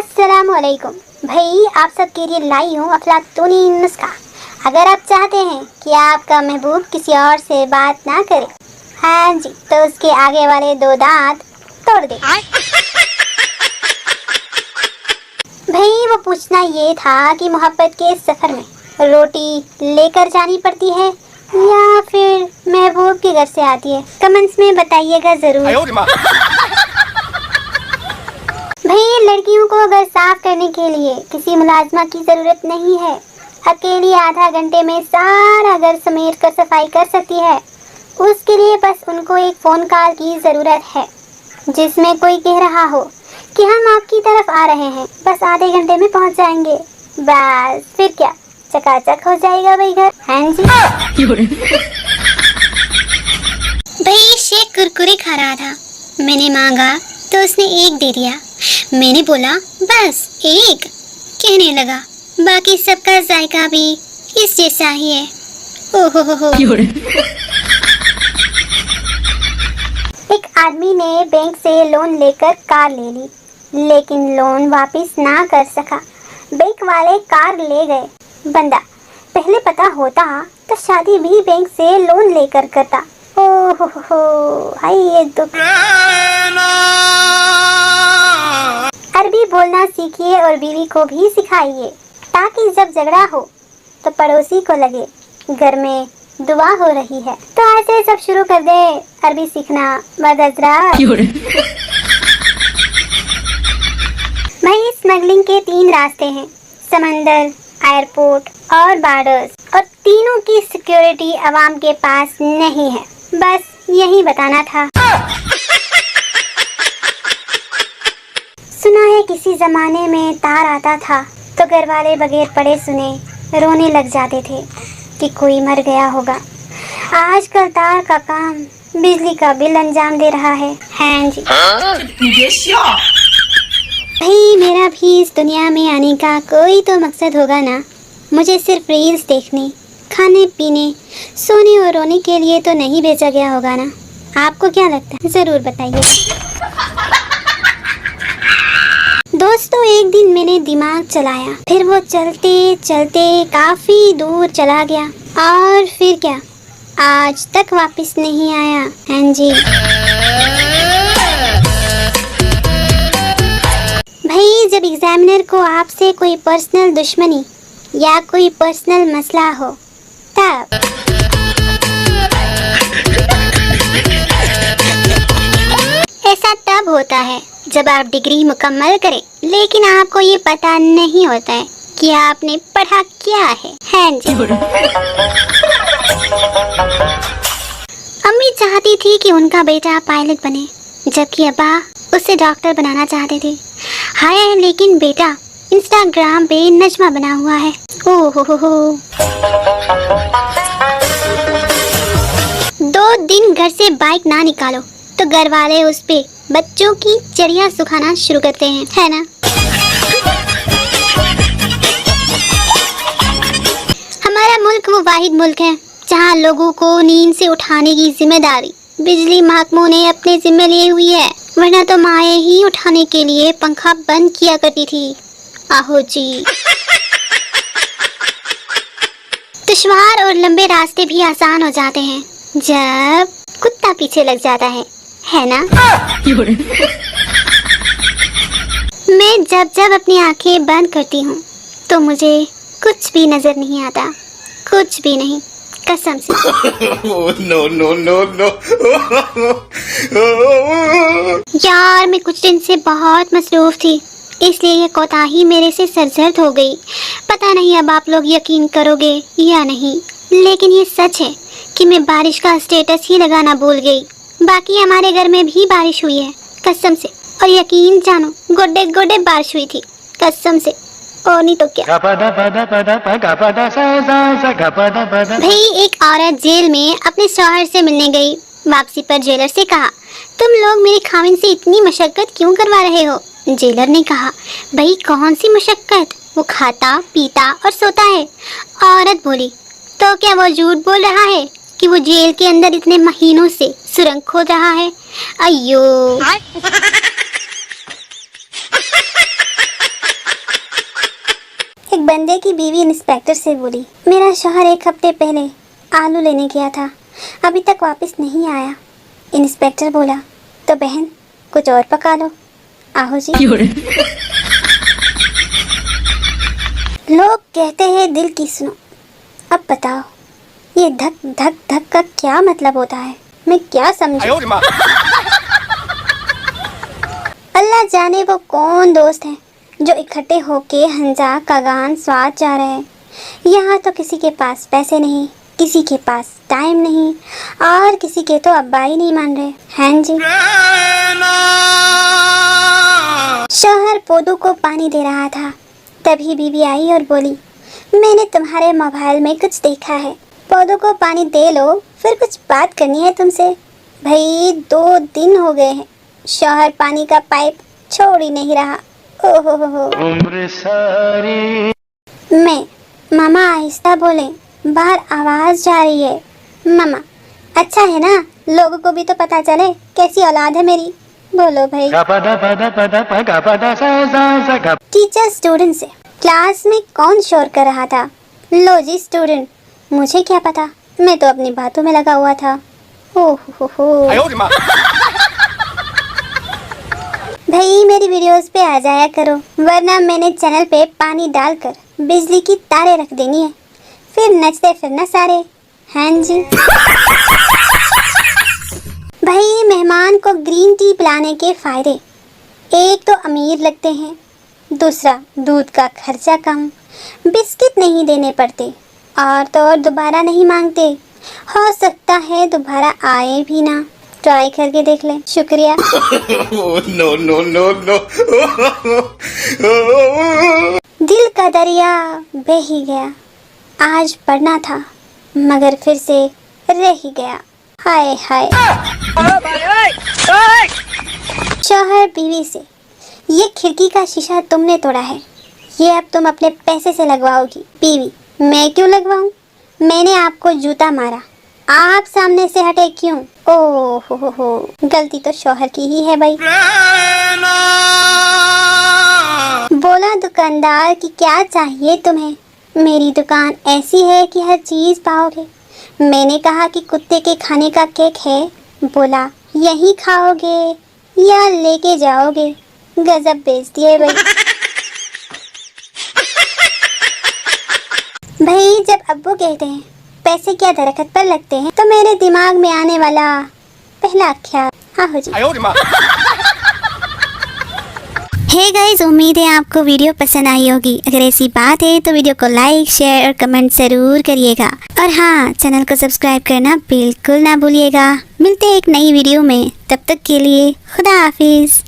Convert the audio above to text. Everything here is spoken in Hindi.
अस्सलामुअलैकुम भाई, आप सबके लिए लाई हूँ अफलातूनी नुस्खा। अगर आप चाहते हैं कि आपका महबूब किसी और से बात ना करे, हाँ जी, तो उसके आगे वाले 2 दांत तोड़ दे। भाई वो पूछना ये था कि मोहब्बत के सफर में रोटी लेकर जानी पड़ती है या फिर महबूब के घर से आती है? कमेंट्स में बताइएगा जरूर। भाई लड़कियों को घर साफ करने के लिए किसी मुलाजमा की जरूरत नहीं है। अकेली आधा घंटे में सारा घर समेट कर सफाई कर सकती है। उसके लिए बस उनको एक फोन कॉल की जरूरत है जिसमें कोई कह रहा हो कि हम आपकी तरफ आ रहे हैं, बस आधे घंटे में पहुंच जाएंगे। बस फिर क्या, चकाचक हो जाएगा भाई घर। हाँ जी। भाई शेख कुरकुरे खा रहा था, मैंने मांगा तो उसने एक दे दिया। मैंने बोला बस एक, कहने लगा बाकी सबका जायका भी इस जैसा ही है। ओहो हो। एक आदमी ने बैंक से लोन लेकर कार ले ली, लेकिन लोन वापस ना कर सका। बैंक वाले कार ले गए। बंदा पहले पता होता तो शादी भी बैंक से लोन लेकर करता। ओहो हो, हाय ये दुख। अरबी बोलना सीखिए और बीवी को भी सिखाइए, ताकि जब झगड़ा हो तो पड़ोसी को लगे घर में दुआ हो रही है। तो ऐसे सब शुरू कर दे अरबी सीखना मददरा। भाई स्मगलिंग के 3 रास्ते हैं, समंदर, एयरपोर्ट और बॉर्डर्स, और तीनों की सिक्योरिटी आवाम के पास नहीं है। बस यही बताना था। सुना है किसी जमाने में तार आता था तो घर वाले बगैर पढ़े सुने रोने लग जाते थे कि कोई मर गया होगा। आजकल तार का काम बिजली का बिल अंजाम दे रहा है। हाँ जी। भाई मेरा भी इस दुनिया में आने का कोई तो मकसद होगा ना। मुझे सिर्फ रील्स देखने, खाने पीने, सोने और रोने के लिए तो नहीं भेजा गया होगा ना। आपको क्या लगता है, जरूर बताइए। दोस्तों एक दिन मैंने दिमाग चलाया, फिर वो चलते चलते काफी दूर चला गया और फिर क्या, आज तक वापस नहीं आया। हाँ जी। भाई जब एग्जामिनर को आपसे कोई पर्सनल दुश्मनी या कोई पर्सनल मसला हो तब ऐसा तब होता है जब आप डिग्री मुकम्मल करें, लेकिन आपको ये पता नहीं होता है कि आपने पढ़ा क्या है। हाँ जी। अम्मी चाहती थी कि उनका बेटा पायलट बने, जबकि अब्बा उसे डॉक्टर बनाना चाहते थे। हाय लेकिन बेटा इंस्टाग्राम पे नजमा बना हुआ है। ओहो हो। 2 दिन घर से बाइक ना निकालो तो घर वाले उस पे बच्चों की चिड़िया सुखाना शुरू करते हैं, है ना। हमारा मुल्क वो वाहिद मुल्क है जहाँ लोगों को नींद से उठाने की जिम्मेदारी बिजली महकमों ने अपने जिम्मे लिए हुई है, वरना तो माएँ ही उठाने के लिए पंखा बंद किया करती थी। आहो जी। दुश्वार और लंबे रास्ते भी आसान हो जाते हैं जब कुत्ता पीछे लग जाता है ना। मैं जब जब अपनी आंखें बंद करती हूँ तो मुझे कुछ भी नजर नहीं आता, कुछ भी नहीं, कसम से। नो। यार मैं कुछ दिन से बहुत मसरूफ थी, इसलिए ये कोताही मेरे से सरजर्द हो गई। पता नहीं अब आप लोग यकीन करोगे या नहीं, लेकिन ये सच है कि मैं बारिश का स्टेटस ही लगाना भूल गई। बाकी हमारे घर में भी बारिश हुई है कसम से, और यकीन जानो गोडे गोडे बारिश हुई थी कसम से, और नहीं तो क्या। भाई एक औरत जेल में अपने शौहर से मिलने गई। वापसी पर जेलर से कहा, तुम लोग मेरे खाविन से इतनी मशक्कत क्यों करवा रहे हो? जेलर ने कहा, भाई कौन सी मशक्कत, वो खाता पीता और सोता है। औरत बोली, तो क्या वो झूठ बोल रहा है कि वो जेल के अंदर इतने महीनों से सुरंग खोद रहा है? अयो। एक बंदे की बीवी इंस्पेक्टर से बोली, मेरा शौहर 1 हफ्ते पहले आलू लेने गया था, अभी तक वापस नहीं आया। इंस्पेक्टर बोला, तो बहन कुछ और पका लो। आहो जी। लोग कहते हैं दिल की सुनो। अब बताओ ये धक धक धक का क्या मतलब होता है, मैं क्या समझूं? अल्लाह जाने वो कौन दोस्त हैं जो इकट्ठे होके हंजा कागान स्वाद जा रहे हैं। यहाँ तो किसी के पास पैसे नहीं, किसी के पास टाइम नहीं, और किसी के तो अब्बा ही नहीं मान रहे हैं जी। शौहर पौधों को पानी दे रहा था, तभी बीवी आई और बोली, मैंने तुम्हारे मोबाइल में कुछ देखा है, पौधों को पानी दे लो, फिर कुछ बात करनी है तुमसे। भाई 2 दिन हो गए हैं, शौहर पानी का पाइप छोड़ ही नहीं रहा। ओहो हो। मैं मामा आहिस्ता बोले, बाहर आवाज जा रही है। मामा, अच्छा है ना, लोगों को भी तो पता चले कैसी औलाद है मेरी। बोलो भाई। टीचर स्टूडेंट से, क्लास में कौन शोर कर रहा था? लो जी स्टूडेंट, मुझे क्या पता, मैं तो अपनी बातों में लगा हुआ था। हो। भाई मेरी वीडियोस पे आ जाया करो, वरना मैंने चैनल पे पानी डालकर बिजली की तारें रख देनी है, फिर नचते फिरना सारे। हाँ जी। भाई मेहमान को ग्रीन टी पिलाने के फायदे, एक तो अमीर लगते हैं, दूसरा दूध का खर्चा कम, बिस्किट नहीं देने पड़ते, और तो और दोबारा नहीं मांगते, हो सकता है दोबारा आए भी ना। ट्राई करके देख ले। शुक्रिया। No no no no. दिल का दरिया बह ही गया, आज पढ़ना था मगर फिर से रह ही गया। हाय हाय। शौहर बीवी से, ये खिड़की का शीशा तुमने तोड़ा है, ये अब तुम अपने पैसे से लगवाओगी। बीवी, मैं क्यों लगवाऊं, मैंने आपको जूता मारा, आप सामने से हटे क्यों? ओह हो, गलती तो शौहर की ही है भाई। बोला दुकानदार कि क्या चाहिए तुम्हें? मेरी दुकान ऐसी है कि हर चीज पाओगे। मैंने कहा कि कुत्ते के खाने का केक है, बोला यही खाओगे या लेके जाओगे? गजब बेइज्जती है भाई। भाई जब अब्बू कहते हैं पैसे क्या दरख्त पर लगते हैं, तो मेरे दिमाग में आने वाला पहला ख्याल हाँ हो जी। हे गाइस, उम्मीद है आपको वीडियो पसंद आई होगी। अगर ऐसी बात है तो वीडियो को लाइक, शेयर और कमेंट जरूर करिएगा, और हाँ, चैनल को सब्सक्राइब करना बिल्कुल ना भूलिएगा। मिलते हैं एक नई वीडियो में, तब तक के लिए खुदा हाफिज।